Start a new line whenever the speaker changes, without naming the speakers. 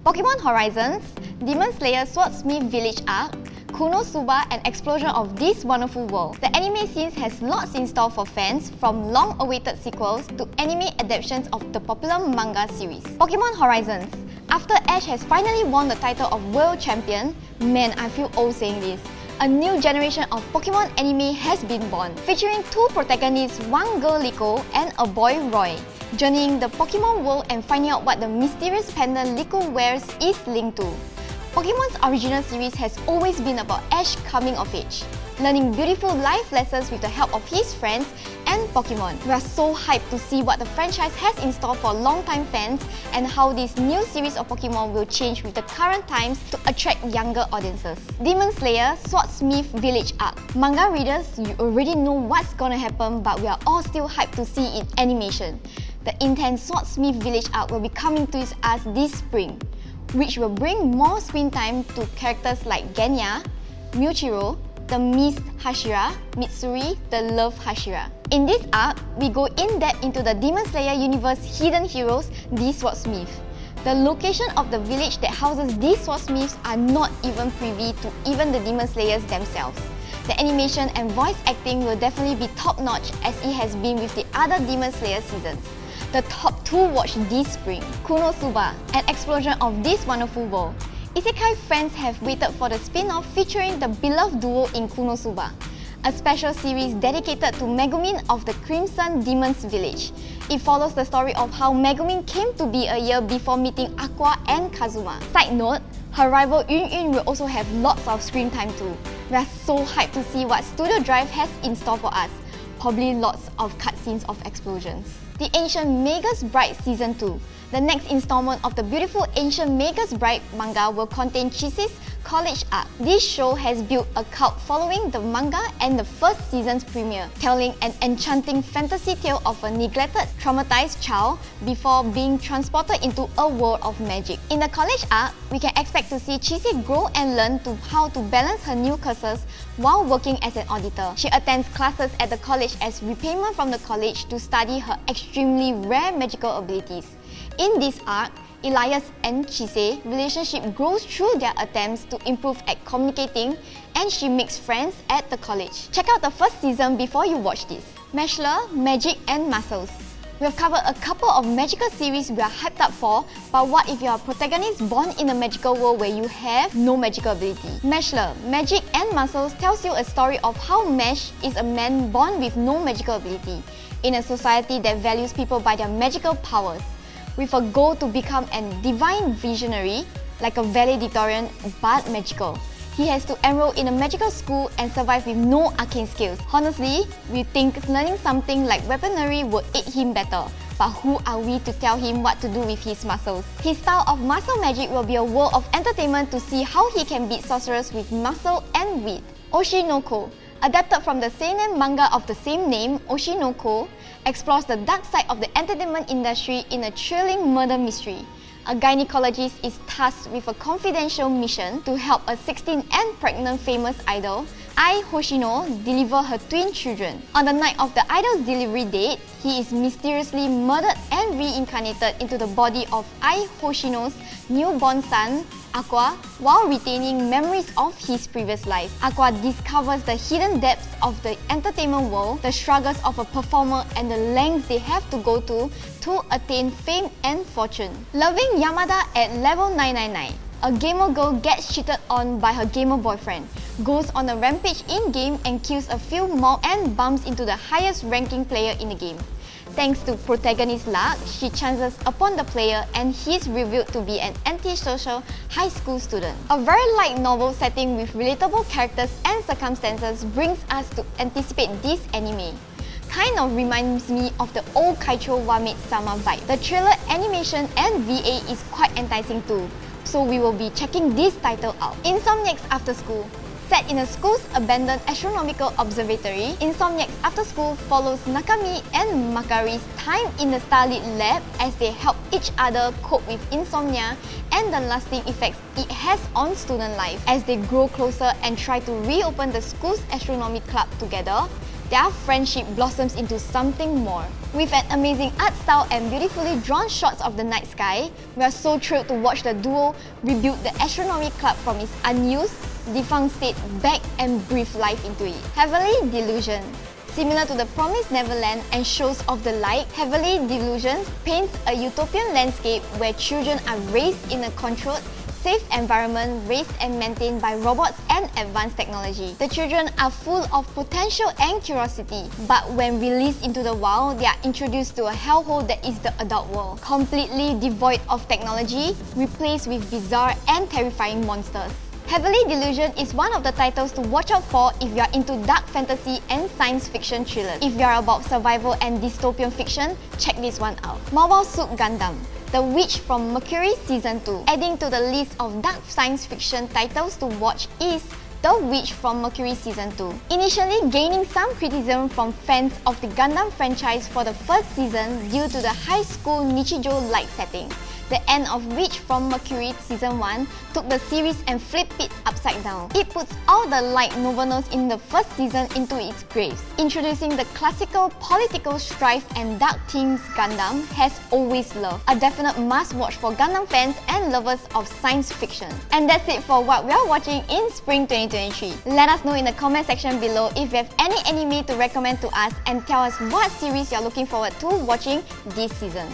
Pokemon Horizons, Demon Slayer Swordsmith Village Arc, Konosuba and Explosion of This Wonderful World. The anime scenes has lots in store for fans, from long-awaited sequels to anime adaptations of the popular manga series. Pokemon Horizons. After Ash has finally won the title of World Champion, man, I feel old saying this, a new generation of Pokemon anime has been born, featuring two protagonists, one girl Liko and a boy Roy, journeying the Pokemon world and finding out what the mysterious pendant Liko wears is linked to. Pokemon's original series has always been about Ash coming of age, learning beautiful life lessons with the help of his friends and Pokemon. We are so hyped to see what the franchise has in store for long-time fans and how this new series of Pokemon will change with the current times to attract younger audiences. Demon Slayer Swordsmith Village Arc. Manga readers, you already know what's gonna happen, but we are all still hyped to see it in animation. The intense Swordsmith Village Arc will be coming to us this spring, which will bring more screen time to characters like Genya, Miuchiro, the Mist Hashira, Mitsuri, the Love Hashira. In this arc, we go in-depth into the Demon Slayer universe hidden heroes, the Swordsmith. The location of the village that houses these Swordsmiths are not even privy to even the Demon Slayers themselves. The animation and voice acting will definitely be top-notch as it has been with the other Demon Slayer seasons. The top 2 watch this spring. Konosuba, an explosion of this wonderful world. Isekai fans have waited for the spin-off featuring the beloved duo in Konosuba, a special series dedicated to Megumin of the Crimson Demon's Village. It follows the story of how Megumin came to be a year before meeting Aqua and Kazuma. Side note, her rival Yun Yun will also have lots of screen time too. We are so hyped to see what Studio Drive has in store for us. Probably lots of cutscenes of explosions. The Ancient Magus Bride Season 2. The next installment of the beautiful Ancient Magus Bride manga will contain Chise's college arc. This show has built a cult following the manga and the first season's premiere, telling an enchanting fantasy tale of a neglected, traumatized child before being transported into a world of magic. In the college arc, we can expect to see Chise grow and learn how to balance her new curses while working as an auditor. She attends classes at the college as repayment from the college to study her extremely rare magical abilities. In this arc, Elias and Chise relationship grows through their attempts to improve at communicating, and she makes friends at the college. Check out the first season before you watch this. Mashle, Magic and Muscles. We have covered a couple of magical series we are hyped up for, but what if you are a protagonist born in a magical world where you have no magical ability? Mashle, Magic and Muscles tells you a story of how Mash is a man born with no magical ability, in a society that values people by their magical powers. With a goal to become a divine visionary, like a valedictorian but magical. He has to enroll in a magical school and survive with no arcane skills. Honestly, we think learning something like weaponry would aid him better, but who are we to tell him what to do with his muscles? His style of muscle magic will be a world of entertainment to see how he can beat sorcerers with muscle and wit. Oshi no Ko. Adapted from the seinen manga of the same name, Oshi no Ko explores the dark side of the entertainment industry in a thrilling murder mystery. A gynecologist is tasked with a confidential mission to help a 16 and pregnant famous idol, Ai Hoshino, deliver her twin children. On the night of the idol's delivery date, he is mysteriously murdered and reincarnated into the body of Ai Hoshino's newborn son, Aqua, while retaining memories of his previous life. Aqua discovers the hidden depths of the entertainment world, the struggles of a performer and the lengths they have to go to attain fame and fortune. Loving Yamada at level 999. A gamer girl gets cheated on by her gamer boyfriend, goes on a rampage in-game and kills a few mobs and bumps into the highest ranking player in the game. Thanks to protagonist luck, she chances upon the player and he is revealed to be an antisocial high school student. A very light novel setting with relatable characters and circumstances brings us to anticipate this anime. Kind of reminds me of the old Kaicho wa Maid-sama vibe. The trailer, animation and VA is quite enticing too, so we will be checking this title out. Insomniacs After School. Set in a school's abandoned astronomical observatory, Insomniacs After School follows Nakami and Makari's time in the starlit lab as they help each other cope with insomnia and the lasting effects it has on student life. As they grow closer and try to reopen the school's astronomy club together, their friendship blossoms into something more. With an amazing art style and beautifully drawn shots of the night sky, we are so thrilled to watch the duo rebuild the Astronomy Club from its unused, defunct state back and breathe life into it. Heavenly Delusion. Similar to the Promised Neverland and Shows of the Light, Heavenly Delusion paints a utopian landscape where children are raised in a controlled, safe environment raised and maintained by robots and advanced technology. The children are full of potential and curiosity, but when released into the wild, they are introduced to a hellhole that is the adult world, completely devoid of technology, replaced with bizarre and terrifying monsters. Heavenly Delusion is one of the titles to watch out for if you are into dark fantasy and science fiction thrillers. If you are about survival and dystopian fiction, check this one out. Mobile Suit Gundam, The Witch from Mercury Season 2. Adding to the list of dark science fiction titles to watch is The Witch from Mercury Season 2. Initially gaining some criticism from fans of the Gundam franchise for the first season due to the high school Nichijou-like setting, the end of Witch from Mercury Season 1 took the series and flipped it upside down. It puts all the light novellas in the first season into its graves, introducing the classical political strife and dark themes Gundam has always loved. A definite must-watch for Gundam fans and lovers of science fiction. And that's it for what we are watching in Spring 2023. Let us know in the comment section below if you have any anime to recommend to us and tell us what series you're looking forward to watching this season.